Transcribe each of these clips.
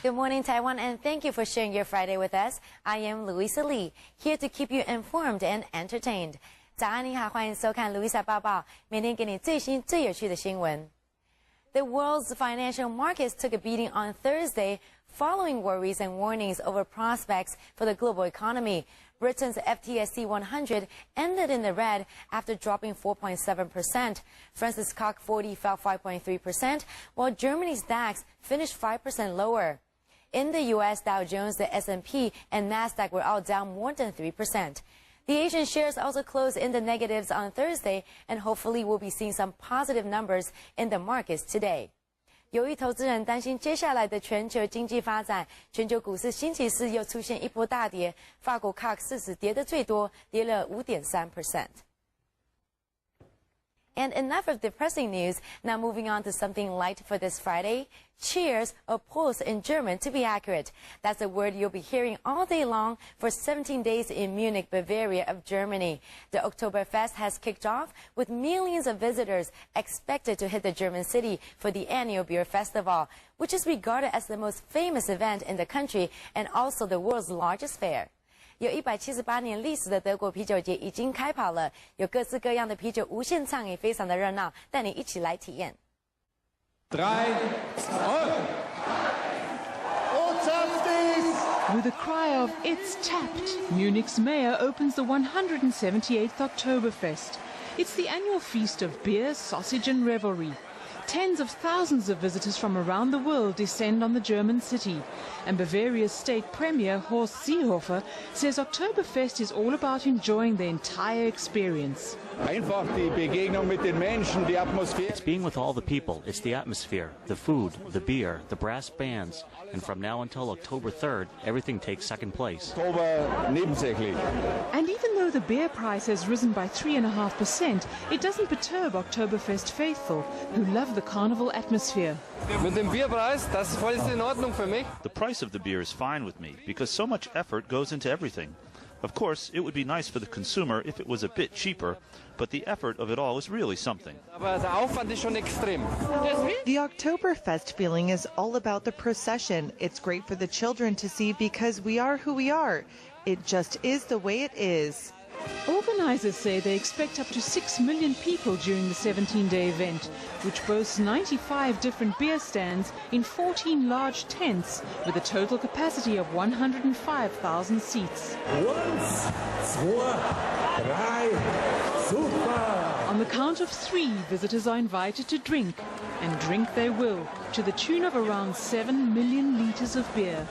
Good morning, Taiwan, and thank you for sharing your Friday with us. I am Louisa Lee, here to keep you informed and entertained. 早安，你好，欢迎收看 Louisa 报报，每天给你最新最有趣的新闻。The world's financial markets took a beating on Thursday following worries and warnings over prospects for the global economy. Britain's FTSE 100 ended in the red after dropping 4.7%. France's CAC 40 fell 5.3%, while Germany's DAX finished 5% lower. In the U.S., Dow Jones, the S&P, and Nasdaq were all down more than 3%. The Asian shares also closed in the negatives on Thursday, and hopefully we'll be seeing some positive numbers in the markets today. 由于投资人担心接下来的全球经济发展，全球股市星期四又出现一波大跌，法国 CAC 40跌得最多，跌了5.3%。And enough of depressing news. Now moving on to something light for this Friday. Cheers, or Prost in German to be accurate. That's a word you'll be hearing all day long for 17 days in Munich, Bavaria of Germany. The Oktoberfest has kicked off with millions of visitors expected to hit the German city for the annual beer festival, which is regarded as the most famous event in the country and also the world's largest fair. 有178年历史的德国啤酒节已经开跑了，有各式各样的啤酒无限畅饮，非常的热闹，带你一起来体验。3, 2, With a cry of "It's tapped," Munich's mayor opens the 178th Oktoberfest. It's the annual feast of beer, sausage and revelry. Tens of thousands of visitors from around the world descend on the German city. And Bavaria's state premier, Horst Seehofer, says Oktoberfest is all about enjoying the entire experience. einfach die Begegnung mit den Menschen, die Atmosphäre. It's being with all the people. It's the atmosphere, the food, the beer, the brass bands. And from now until October 3rd, everything takes second place. Oktober nebensächlich. And even though the beer price has risen by 3.5%, it doesn't perturb Oktoberfest faithful, who love the carnival atmosphere. Mit dem Bierpreis, das ist voll in Ordnung für mich. The price of the beer is fine with me because so much effort goes into everything. Of course, it would be nice for the consumer if it was a bit cheaper, but the effort of it all is really something. Aber der Aufwand ist schon extrem. The Oktoberfest feeling is all about the procession. It's great for the children to see because we are who we are. It just is the way it is. Organizers say they expect up to 6 million people during the 17-day event, which boasts 95 different beer stands in 14 large tents with a total capacity of 105,000 seats. 1, 2, 3, super! On the count of 3, visitors are invited to drink, and drink they will, to the tune of around 7 million liters of beer.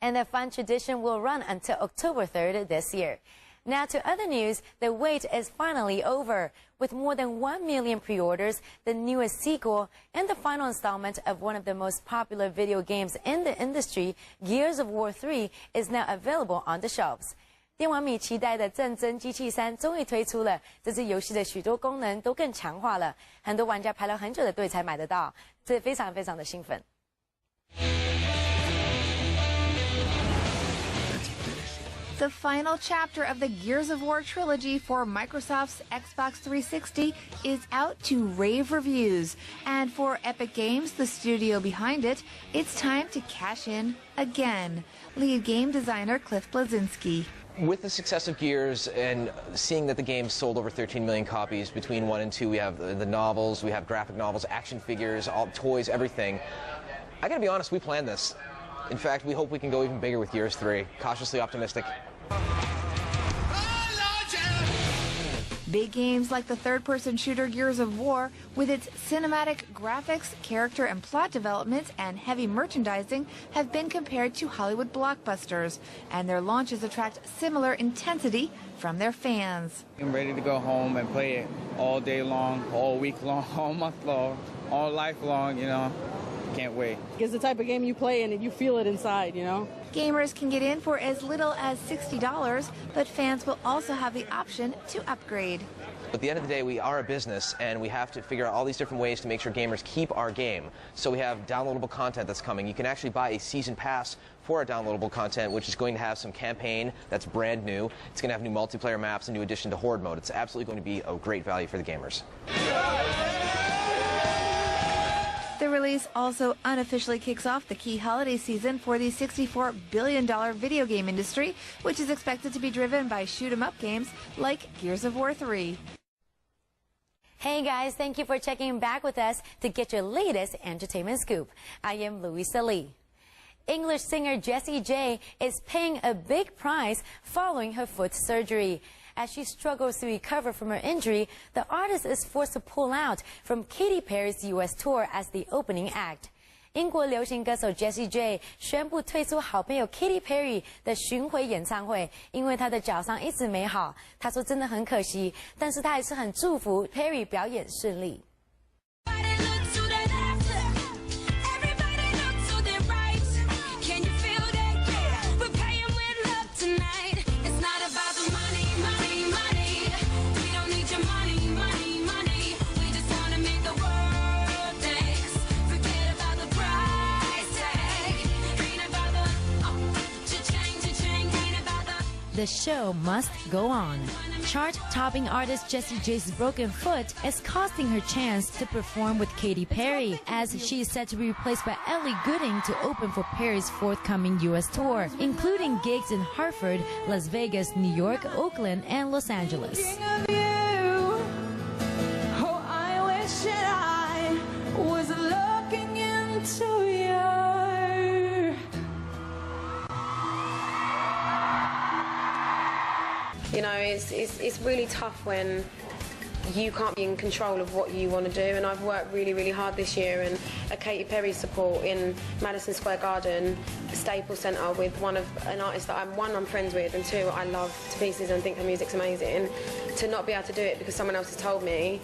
And the fun tradition will run until October 3rd this year. Now to other news, the wait is finally over. With more than 1 million pre-orders, the newest sequel and the final installment of one of the most popular video games in the industry, Gears of War 3, is now available on the shelves. 电玩迷期待的战争机器3终于推出了，这支游戏的许多功能都更强化了，很多玩家排了很久的队才买得到，这非常非常的兴奋。The final chapter of the Gears of War trilogy for Microsoft's Xbox 360 is out to rave reviews. And for Epic Games, the studio behind it, it's time to cash in again. Lead game designer Cliff Blazinski. With the success of Gears and seeing that the game sold over 13 million copies between 1 and 2, we have the novels, we have graphic novels, action figures, all toys, everything. I gotta be honest, we planned this. In fact, we hope we can go even bigger with Gears 3. Cautiously optimistic. Big games like the third-person shooter Gears of War, with its cinematic graphics, character and plot development, and heavy merchandising, have been compared to Hollywood blockbusters, and their launches attract similar intensity from their fans. I'm ready to go home and play it all day long, all week long, all month long, all life long, you know. Can't wait. It's the type of game you play and you feel it inside, you know. Gamers can get in for as little as $60, but fans will also have the option to upgrade. At the end of the day, we are a business, and we have to figure out all these different ways to make sure gamers keep our game. So we have downloadable content that's coming. You can actually buy a season pass for our downloadable content, which is going to have some campaign that's brand new. It's going to have new multiplayer maps, a new addition to Horde mode. It's absolutely going to be a great value for the gamers. The release also unofficially kicks off the key holiday season for the $64 billion video game industry, which is expected to be driven by shoot-'em-up games like Gears of War 3. Hey guys, thank you for checking back with us to get your latest entertainment scoop. I am Louisa Lee. English singer Jessie J is paying a big price following her foot surgery. As she struggles to recover from her injury, the artist is forced to pull out from Katy Perry's U.S. tour as the opening act. 英国流行歌手 Jessie J 宣布退出好朋友 Katy Perry 的巡回演唱会，因为她的脚伤一直没好。她说真的很可惜，但是她还是很祝福 Perry 表演顺利。The show must go on. Chart-topping artist Jessie J's broken foot is costing her chance to perform with Katy Perry, as she is set to be replaced by Ellie Goulding to open for Perry's forthcoming U.S. tour, including gigs in Hartford, Las Vegas, New York, Oakland, and Los Angeles. You know, it's really tough when you can't be in control of what you want to do, and I've worked really, really hard this year, and a Katy Perry support in Madison Square Garden, Staples Center, with an artist that I'm friends with, and two, I love to pieces and think her music's amazing. To not be able to do it because someone else has told me,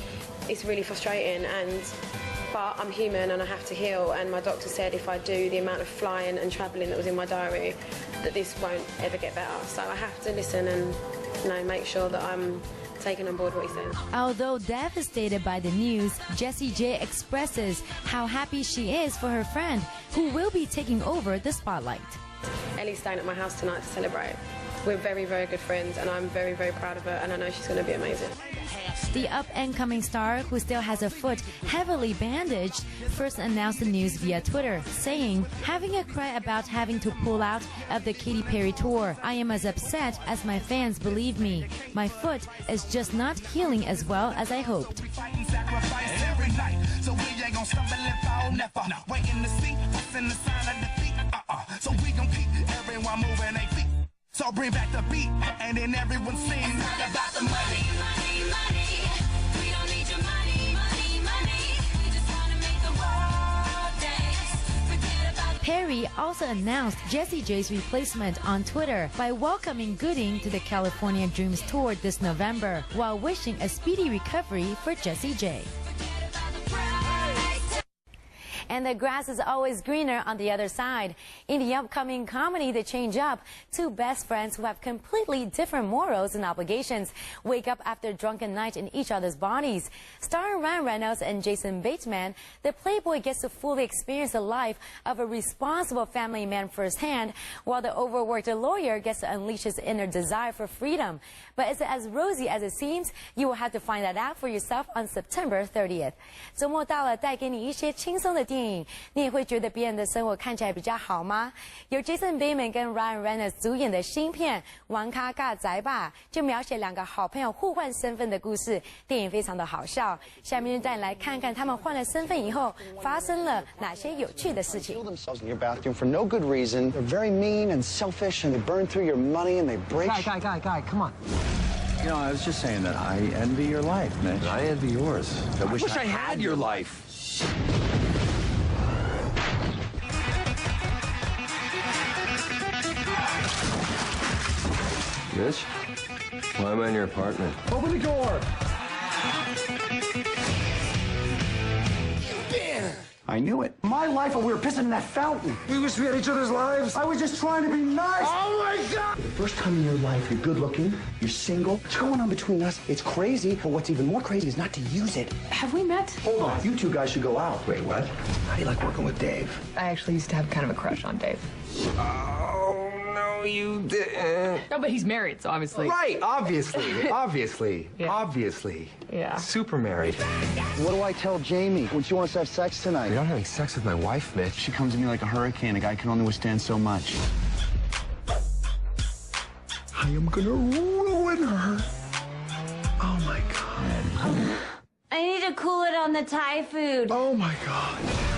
it's really frustrating, but I'm human and I have to heal, and my doctor said if I do the amount of flying and traveling that was in my diary, that this won't ever get better. So I have to listen and, you know, make sure that I'm taking on board what he says. Although devastated by the news, Jessie J expresses how happy she is for her friend, who will be taking over the spotlight. Ellie's staying at my house tonight to celebrate. We're very, very good friends, and I'm very, very proud of her, and I know she's going to be amazing. The up-and-coming star, who still has her foot heavily bandaged, first announced the news via Twitter, saying, "Having a cry about having to pull out of the Katy Perry tour. I am as upset as my fans believe me. My foot is just not healing as well as I hoped." So bring back the beat, and then everyone sings. It's not about the money, money, money. We don't need your money, money, money. We just want to make the world dance. Forget about Perry also announced Jessie J's replacement on Twitter by welcoming Goulding to the California Dreams tour this November, while wishing a speedy recovery for Jessie J. And the grass is always greener on the other side. In the upcoming comedy The Change Up, two best friends who have completely different morals and obligations wake up after a drunken night in each other's bodies. Starring Ryan Reynolds and Jason Bateman, the playboy gets to fully experience the life of a responsible family man firsthand, while the overworked lawyer gets to unleash his inner desire for freedom. But is it as rosy as it seems? You will have to find that out for yourself on September 30th. 周末到了，带给你一些轻松的电影，你也会觉得别人的生活看起来比较好吗？由 Jason Bateman 跟 Ryan Reynolds 主演的新片《玩咖尬宅吧》，就描写两个好朋友互换身份的故事。电影非常的好笑，下面就带你来看看他们换了身份以后发生了哪些有趣的事情。Themselves in your bathroom for no good reason. They're very mean and selfish, and they burn through your money and they break. Guy, come on. You know, I was just saying that I envy your life, Mitch. I envy yours. I wish I had your life. Mitch, why am I in your apartment? Open the door. I knew it. My life, and we were pissing in that fountain. We wish we had each other's lives. I was just trying to be nice. Oh, my God! The first time in your life, you're good-looking, you're single. What's going on between us? It's crazy, but what's even more crazy is not to use it. Have we met? Hold on. You two guys should go out. Wait, what? How do you like working with Dave? I actually used to have kind of a crush on Dave. Oh, no, you... No, but he's married, so obviously. Right, obviously, obviously, obviously. Yeah. Super married. What do I tell Jamie when she wants to have sex tonight? You're not having sex with my wife, Mitch. She comes at me like a hurricane. A guy can only withstand so much. I am gonna ruin her. Oh, my God. I need to cool it on the Thai food. Oh, my God.